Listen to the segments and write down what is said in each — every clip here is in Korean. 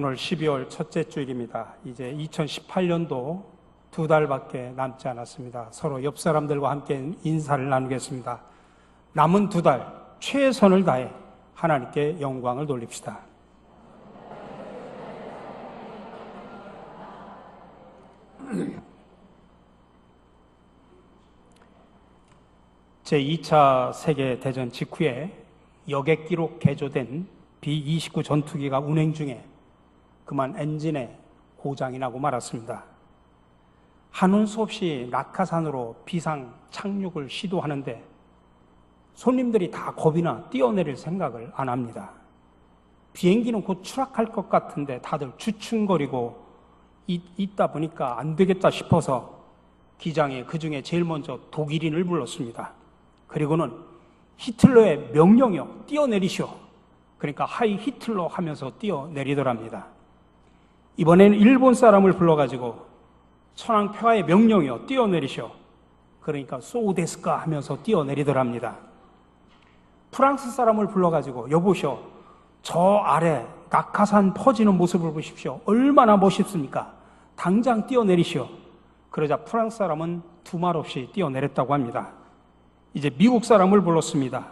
오늘 12월 첫째 주일입니다. 이제 2018년도 2달밖에 남지 않았습니다. 서로 옆 사람들과 함께 인사를 나누겠습니다. 남은 2달 최선을 다해 하나님께 영광을 돌립시다. 제2차 세계대전 직후에 여객기로 개조된 B-29 전투기가 운행 중에 그만 엔진에 고장이 나고 말았습니다. 한운 수 없이 낙하산으로 비상 착륙을 시도하는데 손님들이 다 겁이나 뛰어내릴 생각을 안 합니다. 비행기는 곧 추락할 것 같은데 다들 주춤거리고 있다 보니까 안 되겠다 싶어서 기장이 그중에 제일 먼저 독일인을 불렀습니다. 그리고는 히틀러의 명령이요, 뛰어내리시오. 그러니까 하이 히틀러 하면서 뛰어내리더랍니다. 이번에는 일본 사람을 불러가지고 천황폐하의 명령이요, 뛰어내리시오. 그러니까 소우데스까 하면서 뛰어내리더랍니다. 프랑스 사람을 불러가지고 여보시오, 저 아래 낙하산 퍼지는 모습을 보십시오. 얼마나 멋있습니까? 당장 뛰어내리시오. 그러자 프랑스 사람은 두말 없이 뛰어내렸다고 합니다. 이제 미국 사람을 불렀습니다.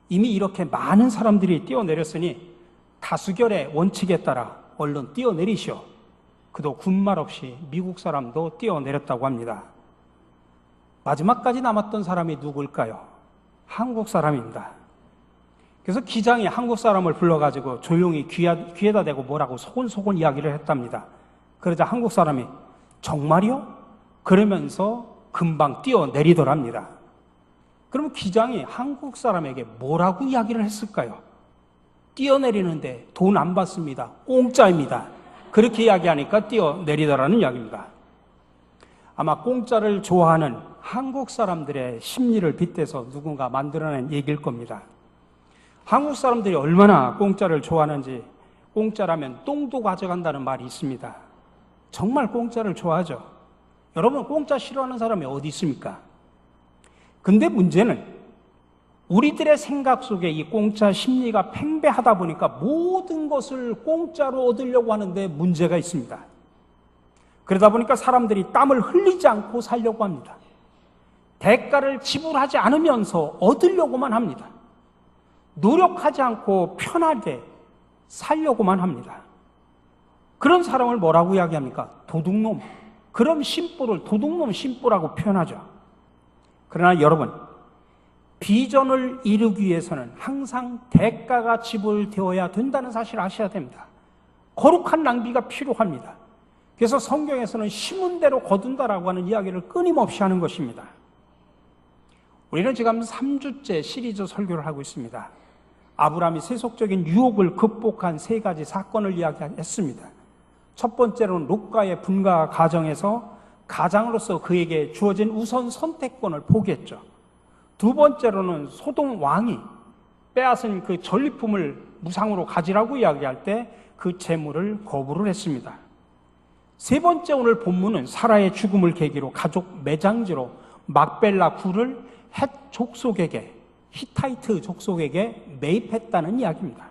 이미 이렇게 많은 사람들이 뛰어내렸으니 다수결의 원칙에 따라 얼른 뛰어내리시오. 그도 군말 없이 미국 사람도 뛰어내렸다고 합니다. 마지막까지 남았던 사람이 누굴까요? 한국 사람입니다. 그래서 기장이 한국 사람을 불러가지고 조용히 귀에다 대고 뭐라고 소곤소곤 이야기를 했답니다. 그러자 한국 사람이 정말이요? 그러면서 금방 뛰어내리더랍니다. 그럼 기장이 한국 사람에게 뭐라고 이야기를 했을까요? 뛰어내리는데 돈 안 받습니다. 공짜입니다. 그렇게 이야기하니까 뛰어내리더라는 이야기입니다. 아마 공짜를 좋아하는 한국 사람들의 심리를 빗대서 누군가 만들어낸 얘기일 겁니다. 한국 사람들이 얼마나 공짜를 좋아하는지, 공짜라면 똥도 가져간다는 말이 있습니다. 정말 공짜를 좋아하죠. 여러분, 공짜 싫어하는 사람이 어디 있습니까? 근데 문제는 우리들의 생각 속에 이 공짜 심리가 팽배하다 보니까 모든 것을 공짜로 얻으려고 하는데 문제가 있습니다. 그러다 보니까 사람들이 땀을 흘리지 않고 살려고 합니다. 대가를 지불하지 않으면서 얻으려고만 합니다. 노력하지 않고 편하게 살려고만 합니다. 그런 사람을 뭐라고 이야기합니까? 도둑놈. 그럼 심보를 도둑놈 심보라고 표현하죠. 그러나 여러분, 비전을 이루기 위해서는 항상 대가가 지불되어야 된다는 사실을 아셔야 됩니다. 거룩한 낭비가 필요합니다. 그래서 성경에서는 심은 대로 거둔다라고 하는 이야기를 끊임없이 하는 것입니다. 우리는 지금 3주째 시리즈 설교를 하고 있습니다. 아브라함이 세속적인 유혹을 극복한 3가지 사건을 이야기했습니다. 첫 번째로는 롯과의 분가 가정에서 가장으로서 그에게 주어진 우선 선택권을 포기했죠. 두 번째로는 소돔 왕이 빼앗은 그 전리품을 무상으로 가지라고 이야기할 때 그 재물을 거부를 했습니다. 세 번째 오늘 본문은 사라의 죽음을 계기로 가족 매장지로 막벨라 굴을 헷 족속에게, 히타이트 족속에게 매입했다는 이야기입니다.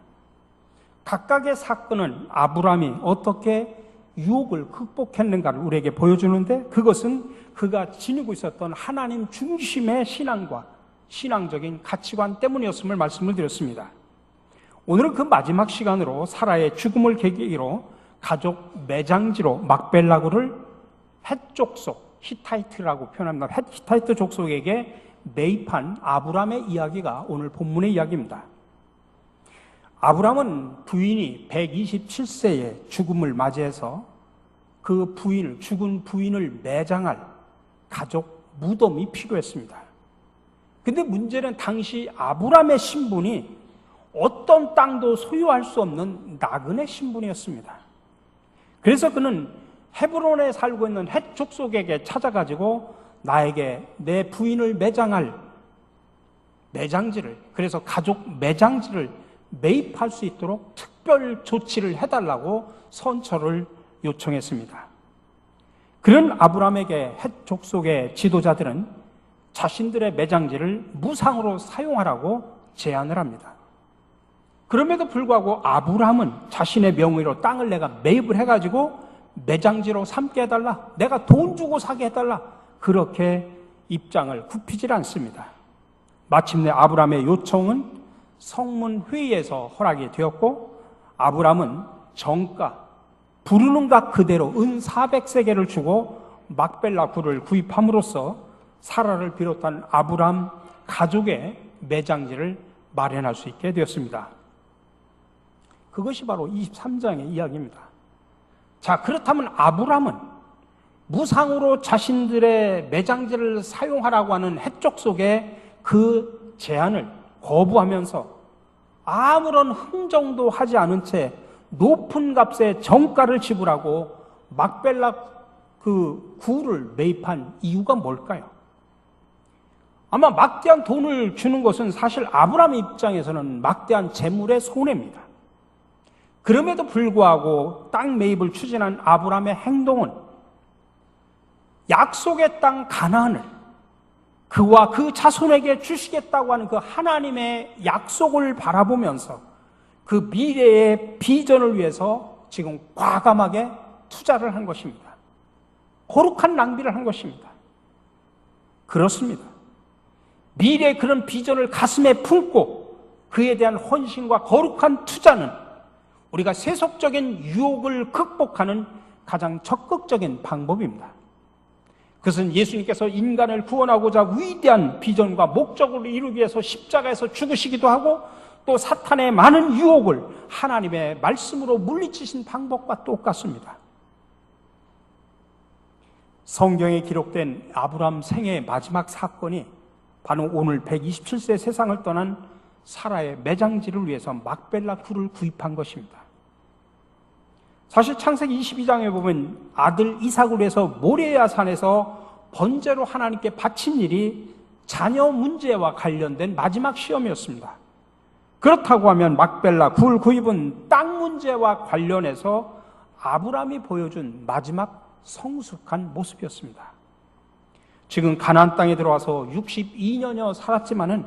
각각의 사건은 아브라함이 어떻게 유혹을 극복했는가를 우리에게 보여주는데, 그것은 그가 지니고 있었던 하나님 중심의 신앙과 신앙적인 가치관 때문이었음을 말씀을 드렸습니다. 오늘은 그 마지막 시간으로 사라의 죽음을 계기로 가족 매장지로 막벨라굴을 헷 족속, 히타이트라고 표현합니다. 히타이트 족속에게 매입한 아브라함의 이야기가 오늘 본문의 이야기입니다. 아브라함은 부인이 127세에 죽음을 맞이해서 그 부인을, 죽은 부인을 매장할 가족 무덤이 필요했습니다. 근데 문제는 당시 아브라함의 신분이 어떤 땅도 소유할 수 없는 나그네 신분이었습니다. 그래서 그는 헤브론에 살고 있는 헷 족속에게 찾아가지고 나에게 내 부인을 매장할 매장지를, 그래서 가족 매장지를 매입할 수 있도록 특별 조치를 해달라고 선처를 요청했습니다. 그런 아브라함에게 헷 족속의 지도자들은 자신들의 매장지를 무상으로 사용하라고 제안을 합니다. 그럼에도 불구하고 아브라함은 자신의 명의로 땅을 내가 매입을 해가지고 매장지로 삼게 해달라, 내가 돈 주고 사게 해달라, 그렇게 입장을 굽히질 않습니다. 마침내 아브라함의 요청은 성문회의에서 허락이 되었고, 아브라함은 정가, 부르는 값 그대로 은 400세겔을 주고 막벨라 굴을 구입함으로써 사라를 비롯한 아브라함 가족의 매장지를 마련할 수 있게 되었습니다. 그것이 바로 23장의 이야기입니다. 자, 그렇다면 아브라함은 무상으로 자신들의 매장지를 사용하라고 하는 해적 속에 그 제안을 거부하면서 아무런 흥정도 하지 않은 채 높은 값의 정가를 지불하고 막벨라 그 굴을 매입한 이유가 뭘까요? 아마 막대한 돈을 주는 것은 사실 아브라함 입장에서는 막대한 재물의 손해입니다. 그럼에도 불구하고 땅 매입을 추진한 아브라함의 행동은 약속의 땅 가나안을 그와 그 자손에게 주시겠다고 하는 그 하나님의 약속을 바라보면서 그 미래의 비전을 위해서 지금 과감하게 투자를 한 것입니다. 거룩한 낭비를 한 것입니다. 그렇습니다. 미래의 그런 비전을 가슴에 품고 그에 대한 헌신과 거룩한 투자는 우리가 세속적인 유혹을 극복하는 가장 적극적인 방법입니다. 그것은 예수님께서 인간을 구원하고자 위대한 비전과 목적을 이루기 위해서 십자가에서 죽으시기도 하고, 또 사탄의 많은 유혹을 하나님의 말씀으로 물리치신 방법과 똑같습니다. 성경에 기록된 아브라함 생애의 마지막 사건이 바로 오늘 127세 세상을 떠난 사라의 매장지를 위해서 막벨라 굴을 구입한 것입니다. 사실 창세기 22장에 보면 아들 이삭을 위해서 모리아 산에서 번제로 하나님께 바친 일이 자녀 문제와 관련된 마지막 시험이었습니다. 그렇다고 하면 막벨라 굴 구입은 땅 문제와 관련해서 아브라함이 보여준 마지막 성숙한 모습이었습니다. 지금 가나안 땅에 들어와서 62년여 살았지만은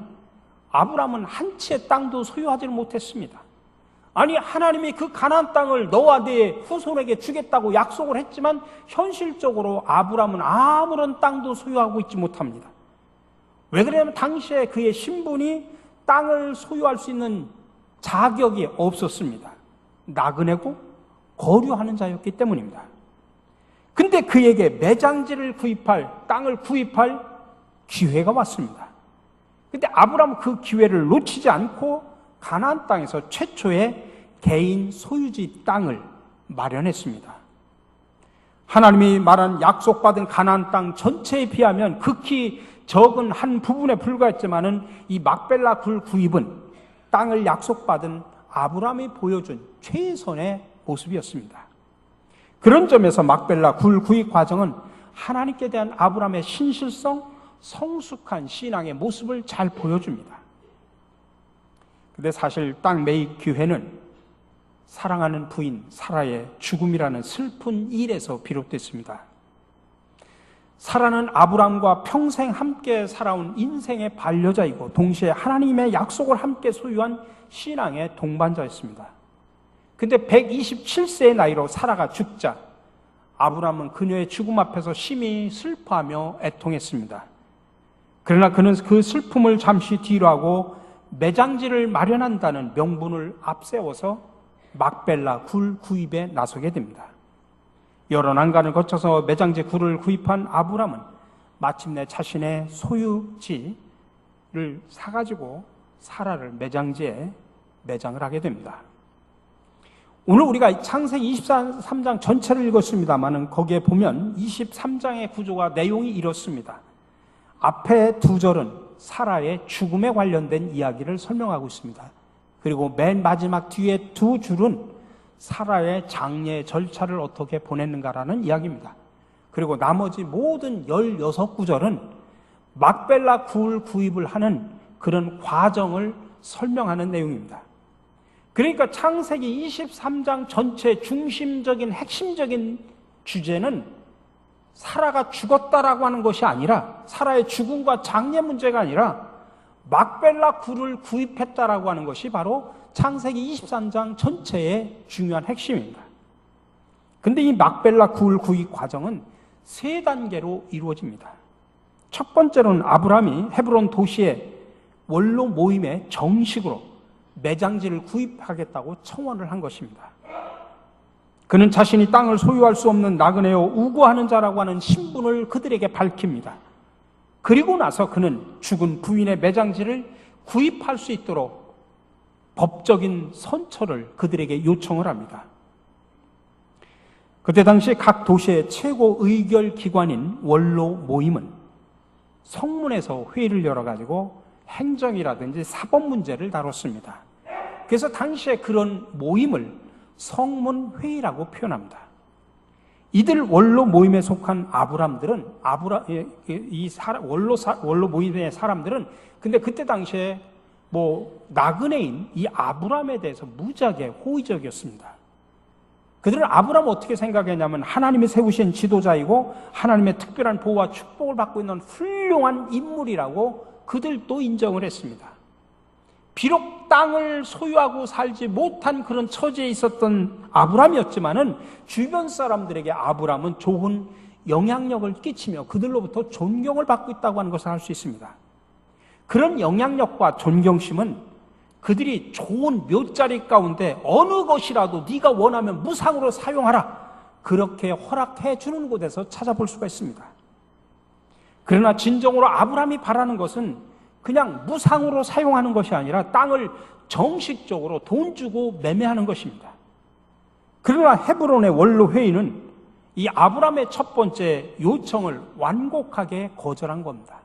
아브라함은 한 채의 땅도 소유하지를 못했습니다. 아니, 하나님이 그 가나안 땅을 너와 네 후손에게 주겠다고 약속을 했지만 현실적으로 아브라함은 아무런 땅도 소유하고 있지 못합니다. 왜 그러냐면 당시에 그의 신분이 땅을 소유할 수 있는 자격이 없었습니다. 나그네고 거류하는 자였기 때문입니다. 근데 그에게 매장지를 구입할, 땅을 구입할 기회가 왔습니다. 근데 아브라함은 그 기회를 놓치지 않고 가나안 땅에서 최초의 개인 소유지 땅을 마련했습니다. 하나님이 말한 약속받은 가나안 땅 전체에 비하면 극히 적은 한 부분에 불과했지만은 이 막벨라 굴 구입은 땅을 약속받은 아브라함이 보여준 최선의 모습이었습니다. 그런 점에서 막벨라 굴 구입 과정은 하나님께 대한 아브라함의 신실성, 성숙한 신앙의 모습을 잘 보여줍니다. 근데 사실 땅 매입 기회는 사랑하는 부인 사라의 죽음이라는 슬픈 일에서 비롯됐습니다. 사라는 아브라함과 평생 함께 살아온 인생의 반려자이고 동시에 하나님의 약속을 함께 소유한 신앙의 동반자였습니다. 근데 127세의 나이로 사라가 죽자 아브라함은 그녀의 죽음 앞에서 심히 슬퍼하며 애통했습니다. 그러나 그는 그 슬픔을 잠시 뒤로 하고 매장지를 마련한다는 명분을 앞세워서 막벨라 굴 구입에 나서게 됩니다. 여러 난관을 거쳐서 매장지 굴을 구입한 아브라함은 마침내 자신의 소유지를 사가지고 사라를 매장지에 매장을 하게 됩니다. 오늘 우리가 창세기 23장 전체를 읽었습니다만 거기에 보면 23장의 구조와 내용이 이렇습니다. 앞에 두 절은 사라의 죽음에 관련된 이야기를 설명하고 있습니다. 그리고 맨 마지막 뒤에 두 줄은 사라의 장례 절차를 어떻게 보냈는가라는 이야기입니다. 그리고 나머지 모든 16구절은 막벨라 굴 구입을 하는 그런 과정을 설명하는 내용입니다. 그러니까 창세기 23장 전체 중심적인 핵심적인 주제는 사라가 죽었다라고 하는 것이 아니라, 사라의 죽음과 장례 문제가 아니라 막벨라 굴을 구입했다라고 하는 것이 바로 창세기 23장 전체의 중요한 핵심입니다. 근데 이 막벨라 굴 구입 과정은 세 단계로 이루어집니다. 첫 번째로는 아브라함이 헤브론 도시의 원로 모임에 정식으로 매장지를 구입하겠다고 청원을 한 것입니다. 그는 자신이 땅을 소유할 수 없는 나그네요 우고하는 자라고 하는 신분을 그들에게 밝힙니다. 그리고 나서 그는 죽은 부인의 매장지를 구입할 수 있도록 법적인 선처를 그들에게 요청을 합니다. 그때 당시 각 도시의 최고 의결 기관인 원로 모임은 성문에서 회의를 열어가지고 행정이라든지 사법 문제를 다뤘습니다. 그래서 당시에 그런 모임을 성문회의라고 표현합니다. 이들 원로 모임에 속한 아브람들은 원로 모임의 사람들은 근데 그때 당시에 나그네인 이 아브람에 대해서 무지하게 호의적이었습니다. 그들은 아브람을 어떻게 생각했냐면 하나님이 세우신 지도자이고 하나님의 특별한 보호와 축복을 받고 있는 훌륭한 인물이라고 그들도 인정을 했습니다. 비록 땅을 소유하고 살지 못한 그런 처지에 있었던 아브람이었지만은 주변 사람들에게 아브람은 좋은 영향력을 끼치며 그들로부터 존경을 받고 있다고 하는 것을 알 수 있습니다. 그런 영향력과 존경심은 그들이 좋은 묘자리 가운데 어느 것이라도 네가 원하면 무상으로 사용하라 그렇게 허락해 주는 곳에서 찾아볼 수가 있습니다. 그러나 진정으로 아브람이 바라는 것은 그냥 무상으로 사용하는 것이 아니라 땅을 정식적으로 돈 주고 매매하는 것입니다. 그러나 헤브론의 원로 회의는 이 아브람의 첫 번째 요청을 완곡하게 거절한 겁니다.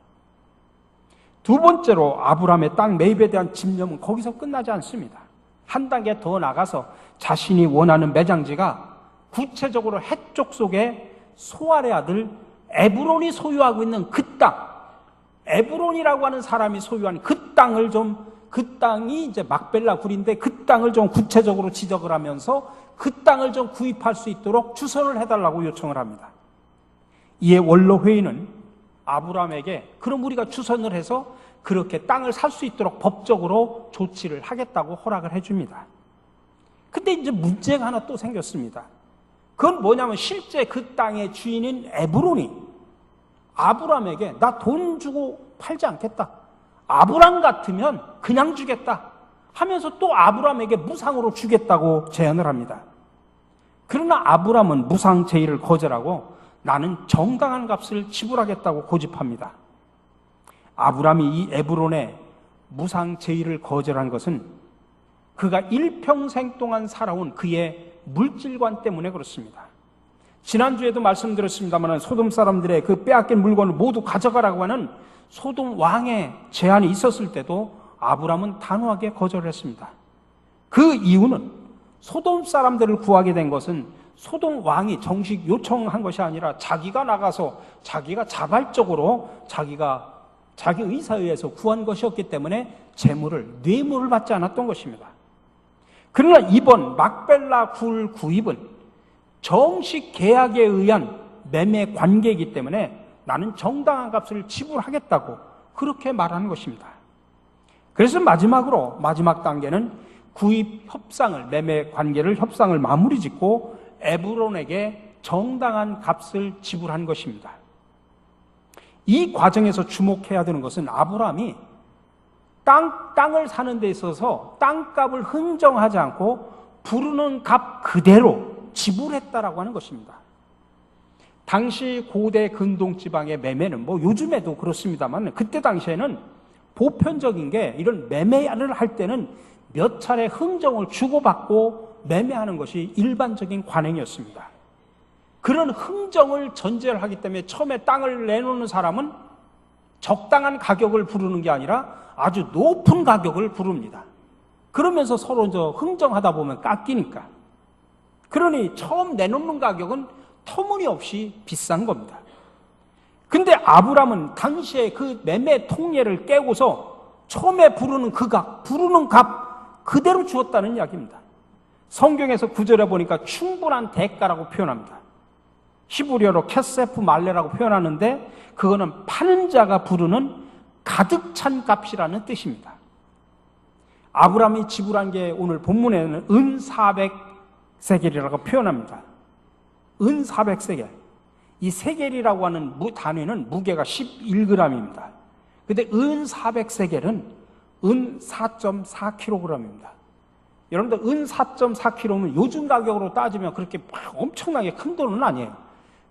두 번째로 아브람의 땅 매입에 대한 집념은 거기서 끝나지 않습니다. 한 단계 더 나가서 자신이 원하는 매장지가 구체적으로 해쪽 속에 소알의 아들 에브론이 소유하고 있는 그 땅, 에브론이라고 하는 사람이 소유한 그 땅이 이제 막벨라 굴인데 그 땅을 좀 구체적으로 지적을 하면서 그 땅을 좀 구입할 수 있도록 주선을 해달라고 요청을 합니다. 이에 원로 회의는 아브람에게 그럼 우리가 주선을 해서 그렇게 땅을 살 수 있도록 법적으로 조치를 하겠다고 허락을 해줍니다. 근데 이제 문제가 하나 또 생겼습니다. 그건 뭐냐면 실제 그 땅의 주인인 에브론이 아브람에게 나 돈 주고 팔지 않겠다. 아브람 같으면 그냥 주겠다 하면서 또 아브람에게 무상으로 주겠다고 제안을 합니다. 그러나 아브람은 무상 제의를 거절하고 나는 정당한 값을 지불하겠다고 고집합니다. 아브람이 이 에브론의 무상 제의를 거절한 것은 그가 일평생 동안 살아온 그의 물질관 때문에 그렇습니다. 지난주에도 말씀드렸습니다만 소돔 사람들의 그 빼앗긴 물건을 모두 가져가라고 하는 소돔 왕의 제안이 있었을 때도 아브람은 단호하게 거절했습니다. 그 이유는 소돔 사람들을 구하게 된 것은 소돔 왕이 정식 요청한 것이 아니라 자기가 나가서 자기가 자발적으로 자기 의사에 의해서 구한 것이었기 때문에 뇌물을 받지 않았던 것입니다. 그러나 이번 막벨라 굴 구입은 정식 계약에 의한 매매 관계이기 때문에 나는 정당한 값을 지불하겠다고 그렇게 말하는 것입니다. 그래서 마지막 단계는 구입 협상을, 매매 관계를 협상을 마무리 짓고 에브론에게 정당한 값을 지불한 것입니다. 이 과정에서 주목해야 되는 것은 아브람이 땅을 사는 데 있어서 땅값을 흥정하지 않고 부르는 값 그대로 지불했다라고 하는 것입니다. 당시 고대 근동 지방의 매매는 요즘에도 그렇습니다만 그때 당시에는 보편적인 게 이런 매매를 할 때는 몇 차례 흥정을 주고받고 매매하는 것이 일반적인 관행이었습니다. 그런 흥정을 전제를 하기 때문에 처음에 땅을 내놓는 사람은 적당한 가격을 부르는 게 아니라 아주 높은 가격을 부릅니다. 그러면서 서로 흥정하다 보면 깎이니까. 그러니 처음 내놓는 가격은 터무니없이 비싼 겁니다. 근데 아브람은 당시에 그 매매 통례를 깨고서 처음에 부르는 값 그대로 주었다는 이야기입니다. 성경에서 구절에 보니까 충분한 대가라고 표현합니다. 히브리어로 케세프 말레라고 표현하는데 그거는 파는 자가 부르는 가득 찬 값이라는 뜻입니다. 아브라함이 지불한 게 오늘 본문에는 은 400세겔이라고 표현합니다. 은 400세겔. 이 세겔이라고 하는 단위는 무게가 11g입니다. 근데 은 400세겔은 은 4.4kg입니다. 여러분들 은 4.4kg면 요즘 가격으로 따지면 그렇게 엄청나게 큰 돈은 아니에요.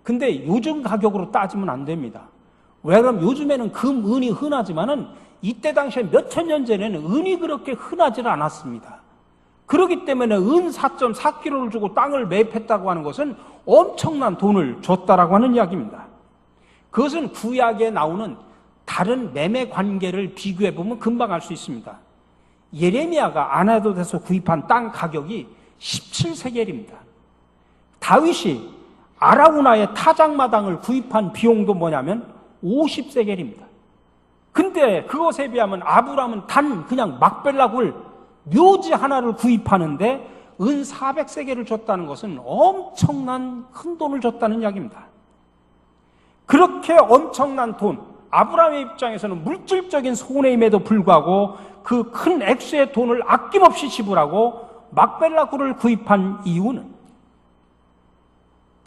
근데 요즘 가격으로 따지면 안 됩니다. 왜냐하면 요즘에는 금, 은이 흔하지만은 이때 당시에 몇천 년 전에는 은이 그렇게 흔하지는 않았습니다. 그렇기 때문에 은 4.4kg를 주고 땅을 매입했다고 하는 것은 엄청난 돈을 줬다라고 하는 이야기입니다. 그것은 구약에 나오는 다른 매매 관계를 비교해 보면 금방 알 수 있습니다. 예레미야가 아나도에서 구입한 땅 가격이 17세겔입니다. 다윗이 아라우나의 타작마당을 구입한 비용도 뭐냐면 50세겔입니다. 근데 그것에 비하면 아브라함은 단 그냥 막벨락을 묘지 하나를 구입하는데 은 400세겔을 줬다는 것은 엄청난 큰 돈을 줬다는 이야기입니다. 그렇게 엄청난 돈, 아브라함의 입장에서는 물질적인 손해임에도 불구하고 그 큰 액수의 돈을 아낌없이 지불하고 막벨라굴을 구입한 이유는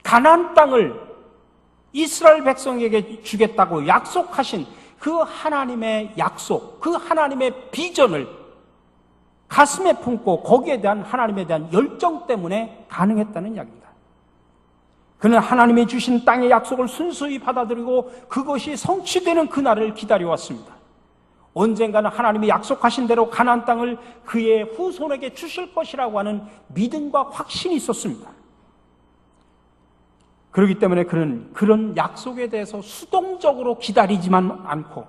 가나안 땅을 이스라엘 백성에게 주겠다고 약속하신 그 하나님의 약속, 그 하나님의 비전을 가슴에 품고 거기에 대한 하나님에 대한 열정 때문에 가능했다는 이야기입니다. 그는 하나님이 주신 땅의 약속을 순수히 받아들이고 그것이 성취되는 그날을 기다려왔습니다. 언젠가는 하나님이 약속하신 대로 가나안 땅을 그의 후손에게 주실 것이라고 하는 믿음과 확신이 있었습니다. 그렇기 때문에 그는 그런 약속에 대해서 수동적으로 기다리지만 않고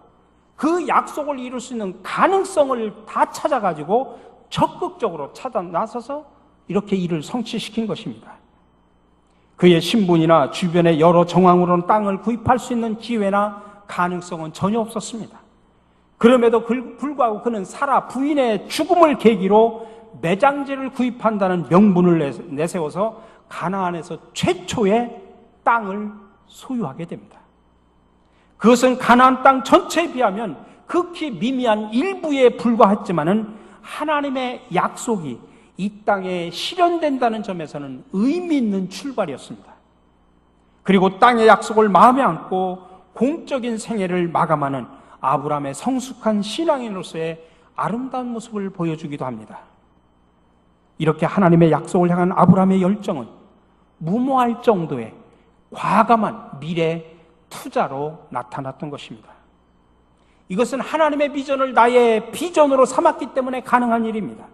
그 약속을 이룰 수 있는 가능성을 다 찾아가지고 적극적으로 찾아 나서서 이렇게 일을 성취시킨 것입니다. 그의 신분이나 주변의 여러 정황으로는 땅을 구입할 수 있는 기회나 가능성은 전혀 없었습니다. 그럼에도 불구하고 그는 사라 부인의 죽음을 계기로 매장지를 구입한다는 명분을 내세워서 가나안에서 최초의 땅을 소유하게 됩니다. 그것은 가나안 땅 전체에 비하면 극히 미미한 일부에 불과했지만은 하나님의 약속이 이 땅에 실현된다는 점에서는 의미 있는 출발이었습니다. 그리고 땅의 약속을 마음에 안고 공적인 생애를 마감하는 아브라함의 성숙한 신앙인으로서의 아름다운 모습을 보여주기도 합니다. 이렇게 하나님의 약속을 향한 아브라함의 열정은 무모할 정도의 과감한 미래 투자로 나타났던 것입니다. 이것은 하나님의 비전을 나의 비전으로 삼았기 때문에 가능한 일입니다.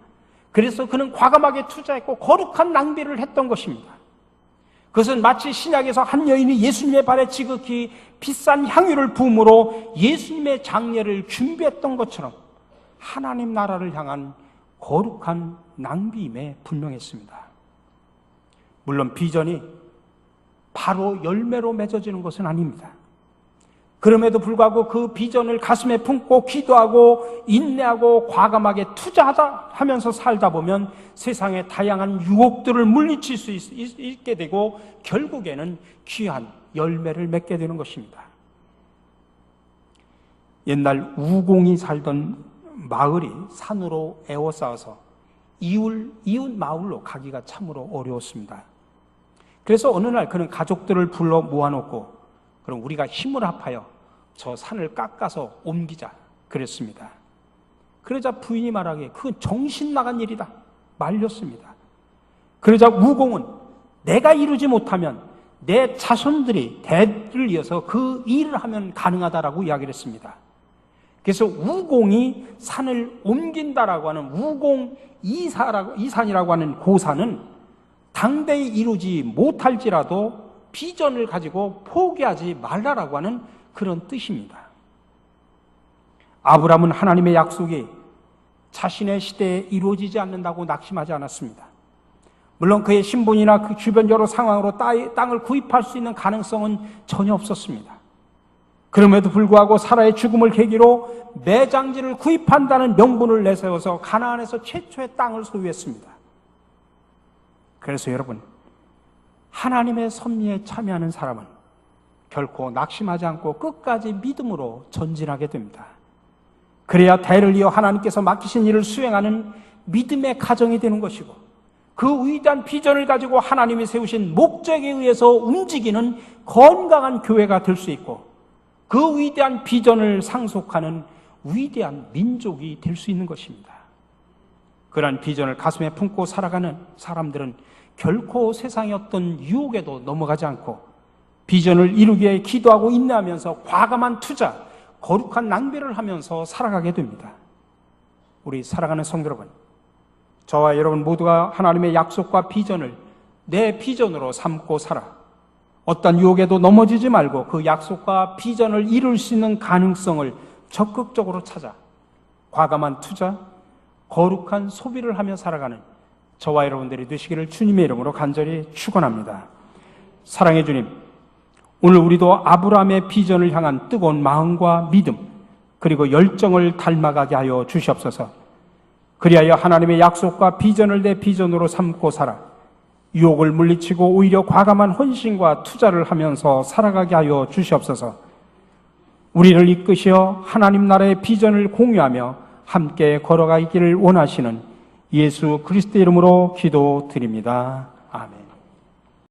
그래서 그는 과감하게 투자했고 거룩한 낭비를 했던 것입니다. 그것은 마치 신약에서 한 여인이 예수님의 발에 지극히 비싼 향유를 부음으로 예수님의 장례를 준비했던 것처럼 하나님 나라를 향한 거룩한 낭비임에 분명했습니다. 물론 비전이 바로 열매로 맺어지는 것은 아닙니다. 그럼에도 불구하고 그 비전을 가슴에 품고 기도하고 인내하고 과감하게 투자하다 하면서 살다 보면 세상의 다양한 유혹들을 물리칠 수 있게 되고 결국에는 귀한 열매를 맺게 되는 것입니다. 옛날 우공이 살던 마을이 산으로 에워싸여서 이웃 마을로 가기가 참으로 어려웠습니다. 그래서 어느 날 그는 가족들을 불러 모아놓고 그럼 우리가 힘을 합하여 저 산을 깎아서 옮기자 그랬습니다. 그러자 부인이 말하기에 그건 정신 나간 일이다 말렸습니다. 그러자 우공은 내가 이루지 못하면 내 자손들이 대를 이어서 그 일을 하면 가능하다라고 이야기를 했습니다. 그래서 우공이 산을 옮긴다라고 하는 우공 이산이라고 하는 고사는 당대에 이루지 못할지라도 비전을 가지고 포기하지 말라라고 하는 그런 뜻입니다. 아브라함은 하나님의 약속이 자신의 시대에 이루어지지 않는다고 낙심하지 않았습니다. 물론 그의 신분이나 그 주변 여러 상황으로 땅을 구입할 수 있는 가능성은 전혀 없었습니다. 그럼에도 불구하고 사라의 죽음을 계기로 매장지를 구입한다는 명분을 내세워서 가나안에서 최초의 땅을 소유했습니다. 그래서 여러분, 하나님의 섭리에 참여하는 사람은 결코 낙심하지 않고 끝까지 믿음으로 전진하게 됩니다. 그래야 대를 이어 하나님께서 맡기신 일을 수행하는 믿음의 가정이 되는 것이고, 그 위대한 비전을 가지고 하나님이 세우신 목적에 의해서 움직이는 건강한 교회가 될 수 있고, 그 위대한 비전을 상속하는 위대한 민족이 될 수 있는 것입니다. 그러한 비전을 가슴에 품고 살아가는 사람들은 결코 세상의 어떤 유혹에도 넘어가지 않고 비전을 이루기 위해 기도하고 인내하면서 과감한 투자, 거룩한 낭비를 하면서 살아가게 됩니다. 우리 사랑하는 성도 여러분, 저와 여러분 모두가 하나님의 약속과 비전을 내 비전으로 삼고 살아 어떤 유혹에도 넘어지지 말고 그 약속과 비전을 이룰 수 있는 가능성을 적극적으로 찾아 과감한 투자, 거룩한 소비를 하며 살아가는 저와 여러분들이 되시기를 주님의 이름으로 간절히 축원합니다. 사랑의 주님, 오늘 우리도 아브라함의 비전을 향한 뜨거운 마음과 믿음, 그리고 열정을 닮아가게 하여 주시옵소서. 그리하여 하나님의 약속과 비전을 내 비전으로 삼고 살아 유혹을 물리치고 오히려 과감한 헌신과 투자를 하면서 살아가게 하여 주시옵소서. 우리를 이끄시어 하나님 나라의 비전을 공유하며 함께 걸어가기를 원하시는 예수 그리스도의 이름으로 기도드립니다. 아멘.